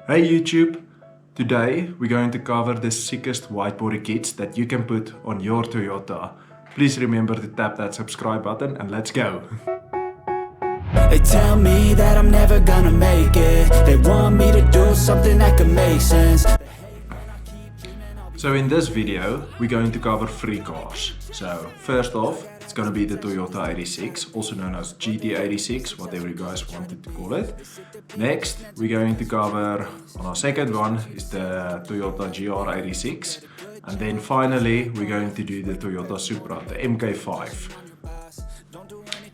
Hey YouTube! Today we're going to cover the sickest widebody kits that you can put on your Toyota. Please remember to tap that subscribe button and let's go! They tell me that I'm never gonna make it. They want me to do something that could make sense. So in this video we're going to cover 3 cars. So first off, it's going to be the Toyota 86, also known as GT86, whatever you guys wanted to call it. Next we're going to cover, on our second one, is the Toyota GR86. And then finally we're going to do the Toyota Supra, the MK5.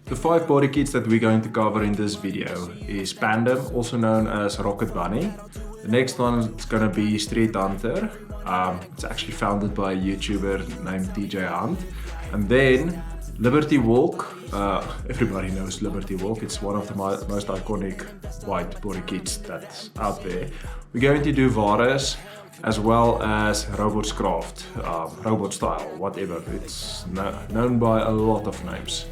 The 5 body kits that we're going to cover in this video is Pandem, also known as Rocket Bunny. The next one is going to be StreetHunter. It's actually founded by a YouTuber named TJ Hunt. And then Liberty Walk. Everybody knows Liberty Walk. It's one of the most iconic white body kits that's out there. We're going to do Varis as well as Robotstyle Carft, Robotstyle, whatever. It's known by a lot of names.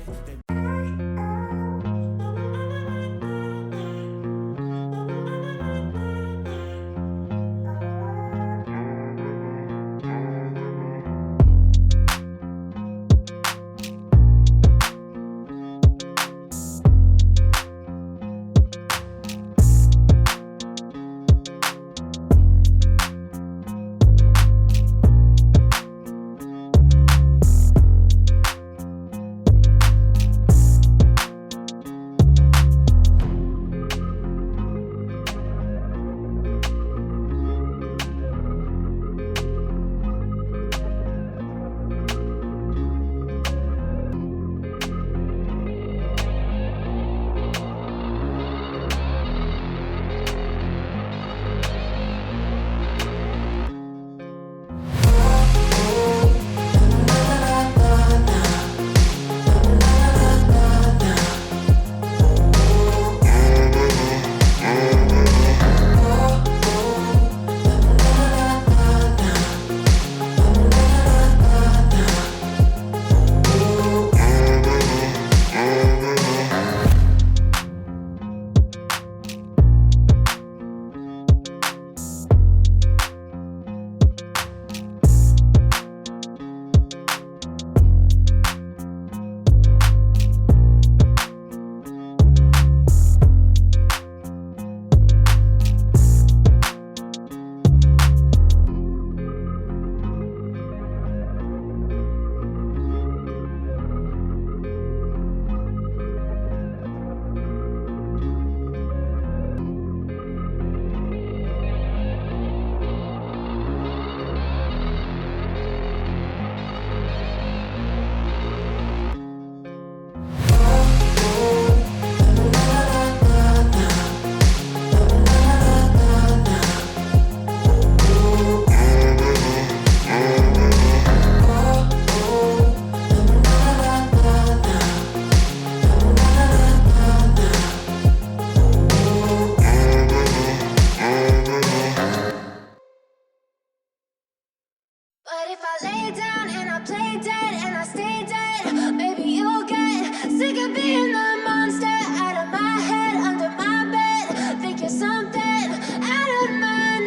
But if I lay down and I play dead and I stay dead, maybe you'll get sick of being the monster out of my head, under my bed. Think you're something out of my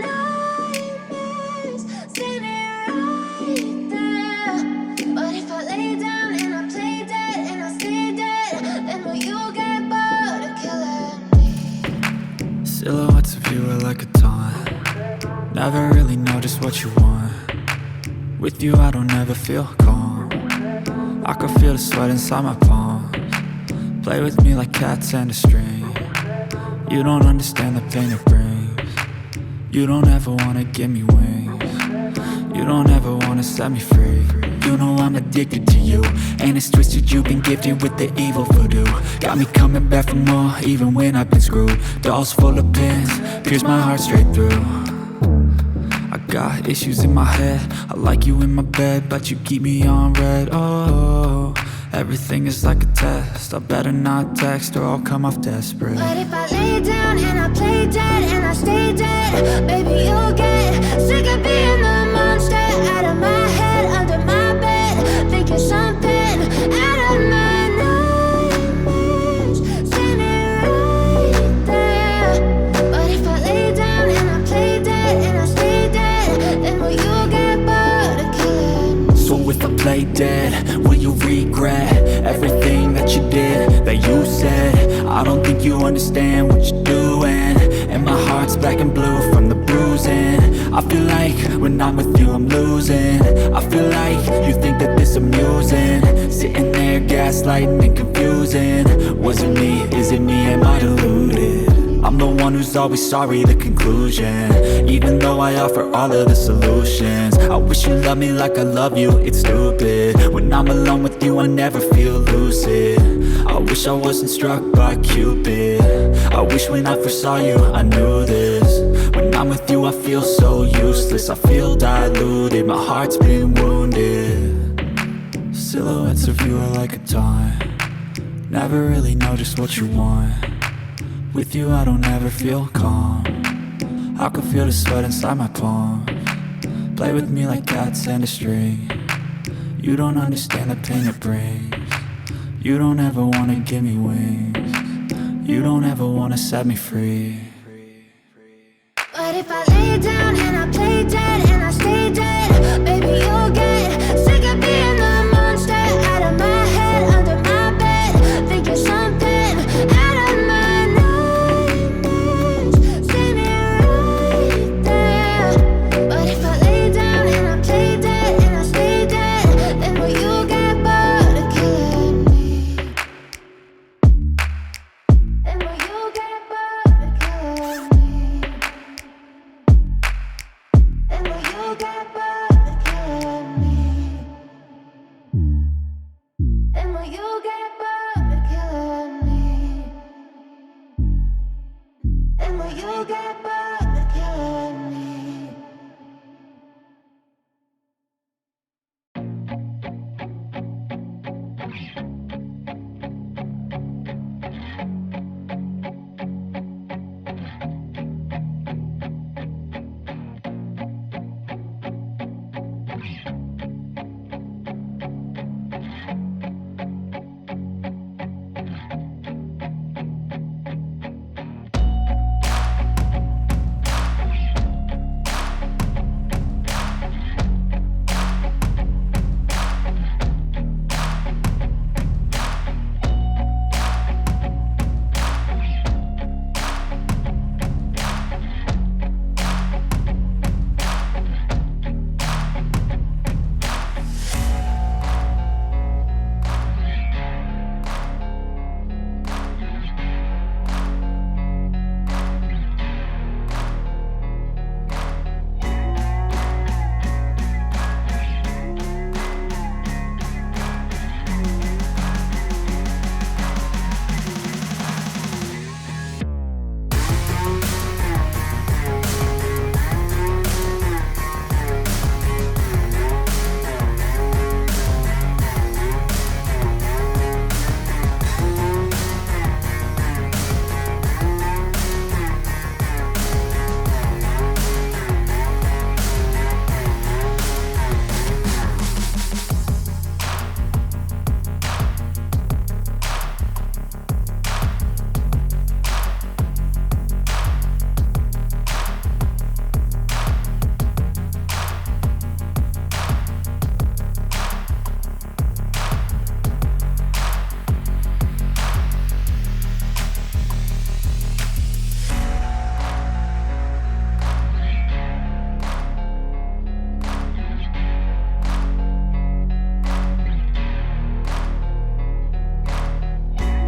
nightmares, standing right there. But if I lay down and I play dead and I stay dead, then will you get bored of killing me? Silhouettes of you are like a taunt. Never really know just what you want. With you I don't ever feel calm. I can feel the sweat inside my palms. Play with me like cats and a string. You don't understand the pain it brings. You don't ever wanna give me wings. You don't ever wanna set me free. You know I'm addicted to you, and it's twisted, you've been gifted with the evil voodoo. Got me coming back for more, even when I've been screwed. Dolls full of pins, pierce my heart straight through. I got issues in my head, I like you in my bed, but you keep me on red. Oh, everything is like a test. I better not text or I'll come off desperate. But if I lay down and I play dead and I stay dead, baby you'll get sick of being the monster out of my head, under my bed. Think you're something out of my nightmares, standing right there. But if I lay down and I play dead? Will you regret everything that you did, that you said? I don't think you understand what you're doing, and my heart's black and blue from the bruising. I feel like when I'm with you I'm losing. I feel like you think that this amusing, sitting there gaslighting and confusing. Was it me? Is it me? Am I deluded? I'm the one who's always sorry, the conclusion, even though I offer all of the solutions. I wish you loved me like I love you, it's stupid. When I'm alone with you I never feel lucid. I wish I wasn't struck by Cupid. I wish when I first saw you I knew this. When I'm with you I feel so useless, I feel diluted, my heart's been wounded. Silhouettes of you are like a taunt, never really know just what you want. With you I don't ever feel calm, I can feel the sweat inside my palms. Play with me like cats and a string. You don't understand the pain it brings. You don't ever wanna give me wings. You don't ever wanna set me free. But if I